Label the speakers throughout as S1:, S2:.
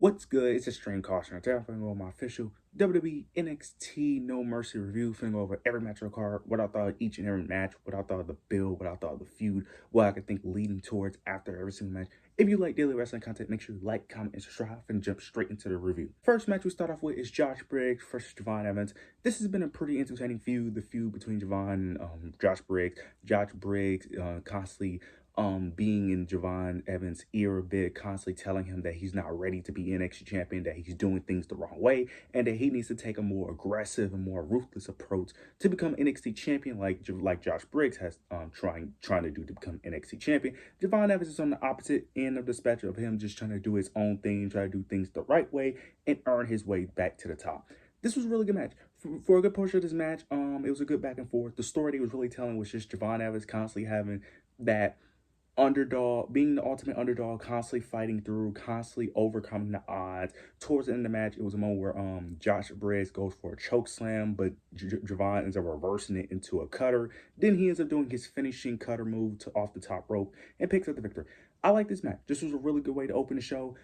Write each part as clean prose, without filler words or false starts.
S1: What's good? It's a Stream Caution. Today I'm finna go over my official WWE NXT No Mercy review. Finna go over every match on the card, what I thought of each and every match, what I thought of the build, what I thought of the feud, what I could think leading towards after every single match. If you like daily wrestling content, make sure you like, comment, and subscribe, and jump straight into the review. First match we start off with is Josh Briggs versus Javon Evans. This has been a pretty entertaining feud, the feud between Javon and Josh Briggs. Josh Briggs constantly being in Javon Evans' ear a bit, constantly telling him that he's not ready to be NXT champion, that he's doing things the wrong way, and that he needs to take a more aggressive and more ruthless approach to become NXT champion, like Josh Briggs has trying to do to become NXT champion. Javon Evans is on the opposite end of the spectrum of him just trying to do his own thing, try to do things the right way, and earn his way back to the top. This was a really good match. For a good portion of this match, it was a good back and forth. The story they was really telling was just Javon Evans constantly having that underdog, being the ultimate underdog, constantly fighting through, constantly overcoming the odds. Towards the end of the match, it was a moment where Josh Briggs goes for a choke slam, but Javon ends up reversing it into a cutter. Then he ends up doing his finishing cutter move off the top rope and picks up the victory. I like this match. This was a really good way to open the show.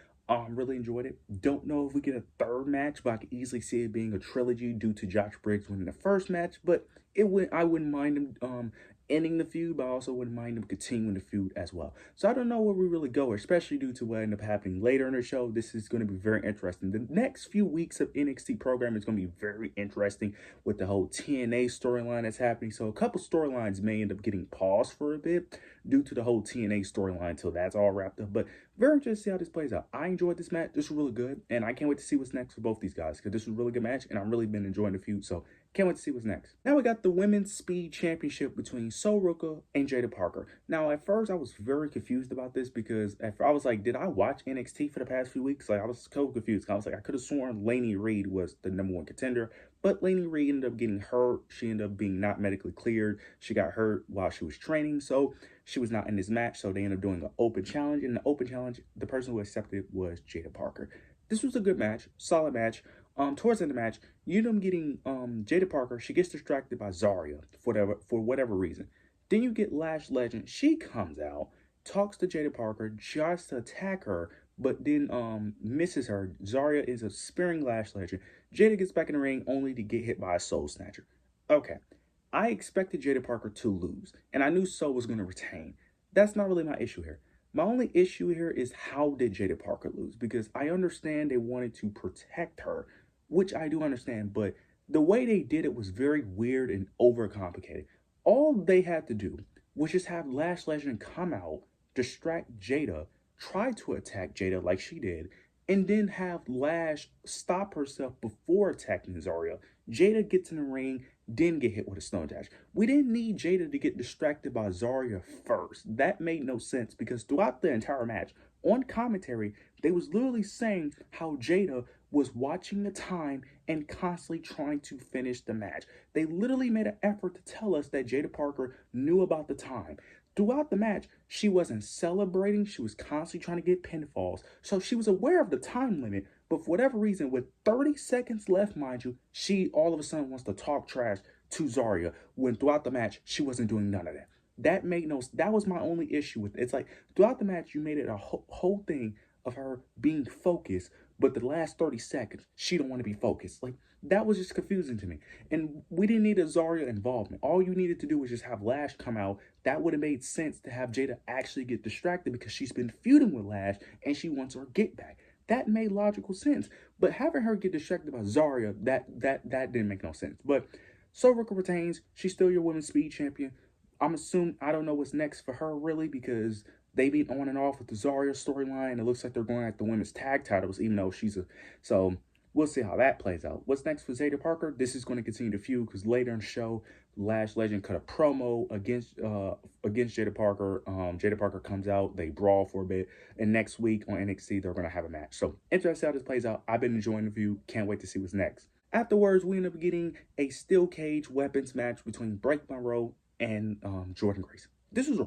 S1: Really enjoyed it. Don't know if we get a third match, but I could easily see it being a trilogy due to Josh Briggs winning the first match. But I wouldn't mind him ending the feud, but I also wouldn't mind him continuing the feud as well. So I don't know where we really go, especially due to what ended up happening later in the show. This is going to be very interesting. The next few weeks of NXT program is going to be very interesting with the whole TNA storyline that's happening. So a couple storylines may end up getting paused for a bit due to the whole TNA storyline until that's all wrapped up. But very interested to see how this plays out. I enjoyed this match. This was really good, and I can't wait to see what's next for both these guys because this was a really good match, and I've really been enjoying the feud. So can't wait to see what's next. Now we got the Women's Speed Championship between Sol Ruca and Jada Parker. Now, at first, I was very confused about this because I was like, did I watch NXT for the past few weeks? Like, I was so confused. I was like, I could have sworn Lainey Reed was the #1 contender, but Lainey Reed ended up getting hurt. She ended up being not medically cleared. She got hurt while she was training, so she was not in this match. So they ended up doing an open challenge. In the open challenge, the person who accepted was Jada Parker. This was a good match, solid match. Towards the end of the match, you end up getting Jada Parker. She gets distracted by Zarya for whatever reason. Then you get Lash Legend. She comes out, talks to Jada Parker, tries to attack her, but then misses her. Zarya is a spearing Lash Legend. Jada gets back in the ring only to get hit by a Soul Snatcher. Okay, I expected Jada Parker to lose, and I knew Soul was going to retain. That's not really my issue here. My only issue here is how did Jada Parker lose? Because I understand they wanted to protect her, which I do understand, but the way they did it was very weird and overcomplicated. All they had to do was just have Lash Legend come out, distract Jada, try to attack Jada like she did, and then have Lash stop herself before attacking Zarya. Jada gets in the ring, then get hit with a snow dash. We didn't need Jada to get distracted by Zarya first. That made no sense because throughout the entire match, on commentary, they was literally saying how Jada was watching the time and constantly trying to finish the match. They literally made an effort to tell us that Jada Parker knew about the time. Throughout the match, she wasn't celebrating. She was constantly trying to get pinfalls. So she was aware of the time limit, but for whatever reason, with 30 seconds left, mind you, she all of a sudden wants to talk trash to Zarya when throughout the match, she wasn't doing none of that. That was my only issue with it. It's like throughout the match, you made it a whole thing of her being focused, but the last 30 seconds, she don't want to be focused. Like, that was just confusing to me. And we didn't need a Zarya involvement. All you needed to do was just have Lash come out. That would have made sense to have Jada actually get distracted because she's been feuding with Lash and she wants her get back. That made logical sense. But having her get distracted by Zarya, that didn't make no sense. But Sol Ruca retains. She's still your women's speed champion. I don't know what's next for her really because they've been on and off with the Zarya storyline. It looks like they're going at the women's tag titles, even though so we'll see how that plays out. What's next for Jada Parker? This is going to continue to feud because later in the show, Lash Legend cut a promo against Jada Parker. Jada Parker comes out, they brawl for a bit, and next week on NXT they're going to have a match. So interested to see how this plays out. I've been enjoying the feud. Can't wait to see what's next. Afterwards, we end up getting a steel cage weapons match between Blake Monroe and Jordan Grace. This was a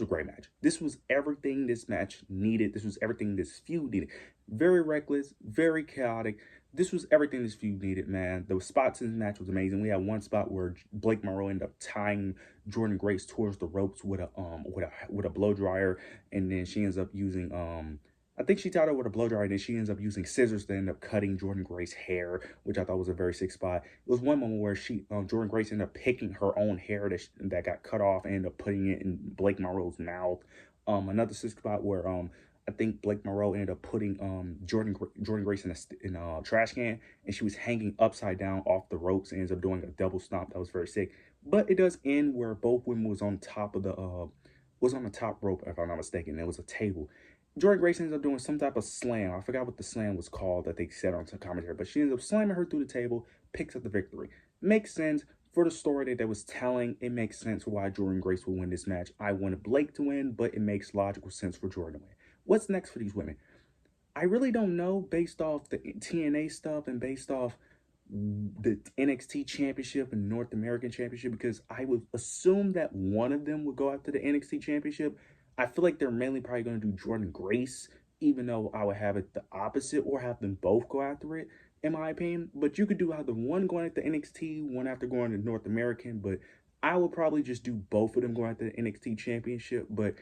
S1: great match. This was everything this match needed. This was everything this feud needed. Very reckless, very chaotic. This was everything this feud needed, man. The spots in this match was amazing. We had one spot where Blake Monroe ended up tying Jordan Grace towards the ropes with a blow dryer, and then she ends up using I think she tied her with a blow dryer, and then she ends up using scissors to end up cutting Jordan Grace's hair, which I thought was a very sick spot. It was one moment where Jordan Grace ended up picking her own hair that got cut off and ended up putting it in Blake Monroe's mouth. Another sick spot where I think Blake Monroe ended up putting Jordan Grace in a trash can, and she was hanging upside down off the ropes and ends up doing a double stomp. That was very sick. But it does end where both women was on top of the was on the top rope, if I'm not mistaken. It was a table. Jordan Grace ends up doing some type of slam. I forgot what the slam was called that they said on some commentary, but she ends up slamming her through the table, picks up the victory. Makes sense for the story that they was telling. It makes sense why Jordan Grace will win this match. I wanted Blake to win, but it makes logical sense for Jordan to win. What's next for these women? I really don't know based off the TNA stuff and based off the NXT Championship and North American Championship, because I would assume that one of them would go after the NXT Championship. I feel like they're mainly probably going to do Jordan Grace, even though I would have it the opposite or have them both go after it, in my opinion. But you could do either one going at the NXT, one after going to North American, but I would probably just do both of them going after the NXT Championship. But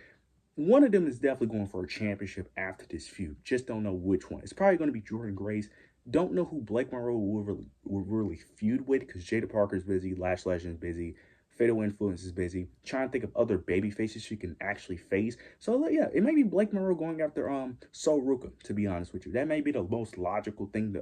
S1: one of them is definitely going for a championship after this feud. Just don't know which one. It's probably going to be Jordan Grace. Don't know who Blake Monroe will really feud with, because Jada Parker's busy, Lash Legend's busy, Fatal Influence is busy. Trying to think of other baby faces she can actually face. So yeah, it may be Blake Monroe going after Sol Ruka, to be honest with you. That may be the most logical thing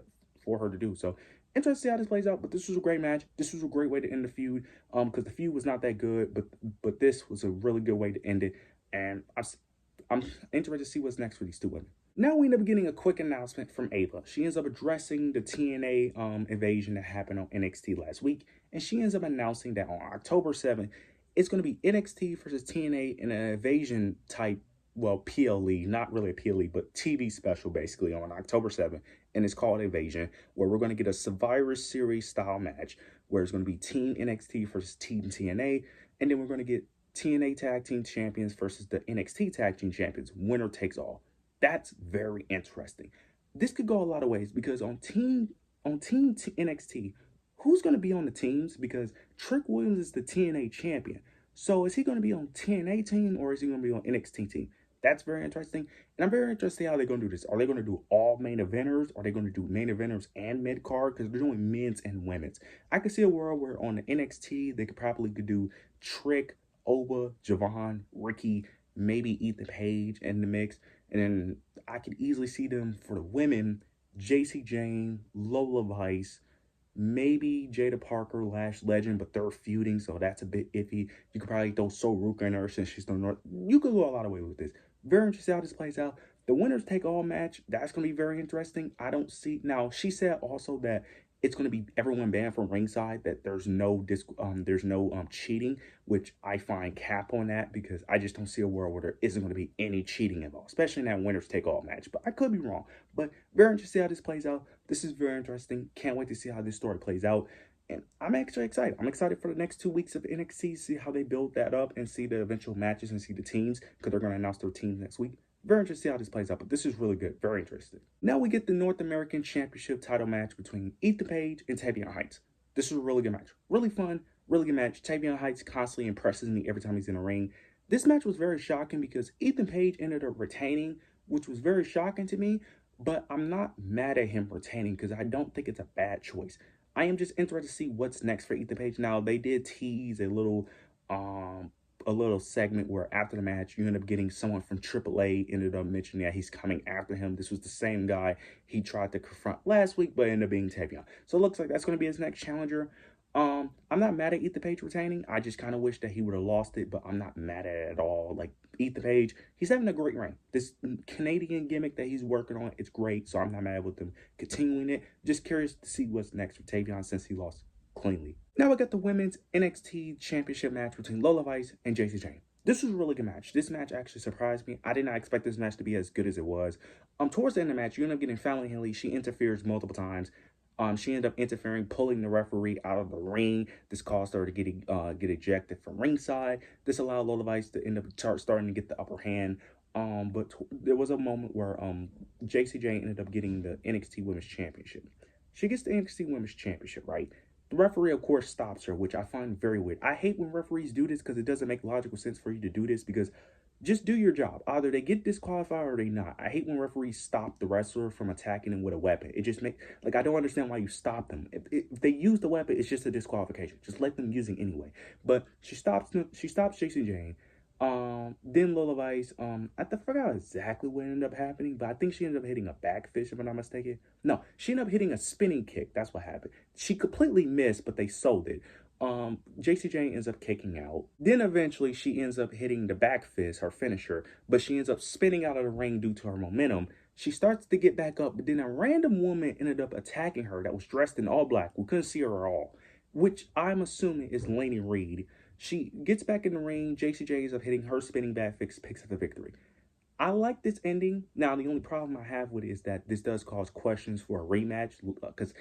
S1: for her to do. So interested to see how this plays out, but this was a great match. This was a great way to end the feud, because the feud was not that good, but this was a really good way to end it. And I'm interested to see what's next for these two women. Now we end up getting a quick announcement from Ava. She ends up addressing the TNA invasion that happened on NXT last week, and she ends up announcing that on October 7th, it's going to be NXT versus TNA in an invasion type, well, PLE, not really a PLE, but TV special basically on October 7th, and it's called Invasion, where we're going to get a Survivor Series style match, where it's going to be Team NXT versus Team TNA, and then we're going to get TNA Tag Team Champions versus the NXT Tag Team Champions. Winner takes all. That's very interesting. This could go a lot of ways, because on Team NXT, who's going to be on the teams? Because Trick Williams is the TNA champion. So is he going to be on TNA team, or is he going to be on NXT team? That's very interesting. And I'm very interested in how they're going to do this. Are they going to do all main eventers? Are they going to do main eventers and mid-card? Because they're doing men's and women's. I could see a world where on the NXT, they could probably do Trick, Oba, Javon, Ricky, maybe Ethan Page in the mix. And then I could easily see them for the women, JC Jane, Lola Vice, maybe Jada Parker, Lash Legend, but they're feuding, so that's a bit iffy. You could probably throw Sol Ruka in there since she's the North. You could go a lot of ways with this. Very interested how this plays out. The winners take all match, that's going to be very interesting. I don't see, now she said also that it's going to be everyone banned from ringside, that there's no cheating, which I find cap on that, because I just don't see a world where there isn't going to be any cheating involved, especially in that winners take all match. But I could be wrong. But very interested to see how this plays out. This is very interesting. Can't wait to see how this story plays out. And I'm actually excited. I'm excited for the next 2 weeks of NXT, see how they build that up and see the eventual matches and see the teams, because they're going to announce their teams next week. Very interested to see how this plays out, but this is really good. Very interested. Now we get the North American Championship title match between Ethan Page and Tavion Heights. This was a really good match. Really fun, really good match. Tavion Heights constantly impresses me every time he's in the ring. This match was very shocking because Ethan Page ended up retaining, which was very shocking to me, but I'm not mad at him retaining because I don't think it's a bad choice. I am just interested to see what's next for Ethan Page. Now, they did tease a little segment where after the match, you end up getting someone from AAA ended up mentioning that he's coming after him. This was the same guy he tried to confront last week, but ended up being Tavion. So it looks like that's going to be his next challenger. I'm not mad at Ethan Page retaining. I just kind of wish that he would have lost it, but I'm not mad at it at all. Like, Ethan Page, he's having a great reign. This Canadian gimmick that he's working on, it's great, so I'm not mad with him continuing it. Just curious to see what's next for Tavion since he lost cleanly. Now we got the women's NXT Championship match between Lola Vice and JC Jane. This was a really good match. This match actually surprised me. I did not expect this match to be as good as it was. Towards the end of the match, you end up getting Fallon Henley. She interferes multiple times. She ended up interfering, pulling the referee out of the ring. This caused her to get ejected from ringside. This allowed Lola Vice to end up starting to get the upper hand. But there was a moment where JC Jane ended up getting the NXT Women's Championship. She gets the NXT Women's Championship, right? The referee, of course, stops her, which I find very weird. I hate when referees do this because it doesn't make logical sense for you to do this, because Just do your job. Either they get disqualified or they not. I hate when referees stop the wrestler from attacking them with a weapon. It just makes, like, I don't understand why you stop them. If they use the weapon, it's just a disqualification. Just let them use it anyway. But she stops Jason Jane. Then Lola Vice, forgot exactly what ended up happening, but I think she ended up hitting a back fist, if I'm not mistaken. No, she ended up hitting a spinning kick. That's what happened. She completely missed, but they sold it. JC Jane ends up kicking out. Then eventually she ends up hitting the back fist, her finisher, but she ends up spinning out of the ring due to her momentum. She starts to get back up, but then a random woman ended up attacking her that was dressed in all black. We couldn't see her at all, which I'm assuming is Laney Reed. She gets back in the ring. JCJ ends up hitting her spinning back fist, picks up the victory. I like this ending. Now, the only problem I have with it is that this does cause questions for a rematch because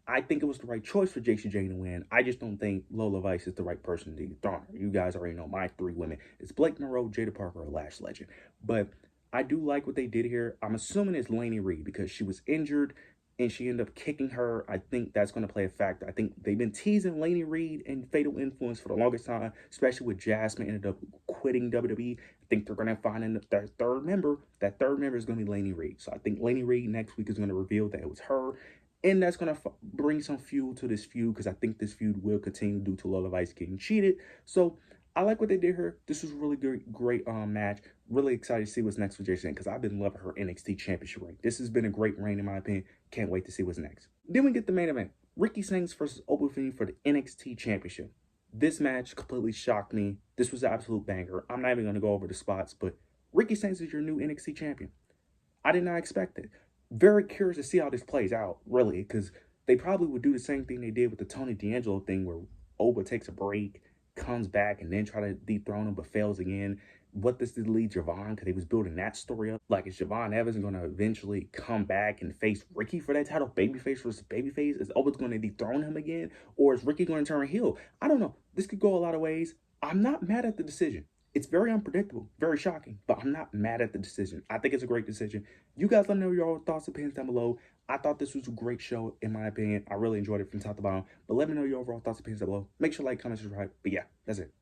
S1: I think it was the right choice for JC Jane to win. I just don't think Lola Vice is the right person to dethrone her. You guys already know my three women. It's Blake Monroe, Jada Parker, or Lash Legend. But I do like what they did here. I'm assuming it's Laney Reed because she was injured and she ended up kicking her. I think that's going to play a factor. I think they've been teasing Laney Reed and Fatal Influence for the longest time, especially with Jasmine ended up quitting WWE. I think they're going to find their third member. That third member is going to be Laney Reed. So I think Laney Reed next week is going to reveal that it was her. And that's going to bring some fuel to this feud because I think this feud will continue due to Lola Vice getting cheated. So I like what they did here. This was a really great match. Really excited to see what's next for Jason because I've been loving her NXT Championship reign. This has been a great reign in my opinion. Can't wait to see what's next. Then we get the main event. Ricky Starks versus Open Fiend for the NXT Championship. This match completely shocked me. This was an absolute banger. I'm not even going to go over the spots, but Ricky Starks is your new NXT champion. I did not expect it. Very curious to see how this plays out, really, because they probably would do the same thing they did with the Tony D'Angelo thing where Oba takes a break, comes back, and then try to dethrone him but fails again. What does this lead Javon? Because they was building that story up. Like, is Javon Evans going to eventually come back and face Ricky for that title? Babyface versus babyface? Is Oba going to dethrone him again? Or is Ricky going to turn heel? I don't know. This could go a lot of ways. I'm not mad at the decision. It's very unpredictable, very shocking, but I'm not mad at the decision. I think it's a great decision. You guys let me know your thoughts and opinions down below. I thought this was a great show, in my opinion. I really enjoyed it from top to bottom. But let me know your overall thoughts and opinions down below. Make sure to like, comment, subscribe. But yeah, that's it.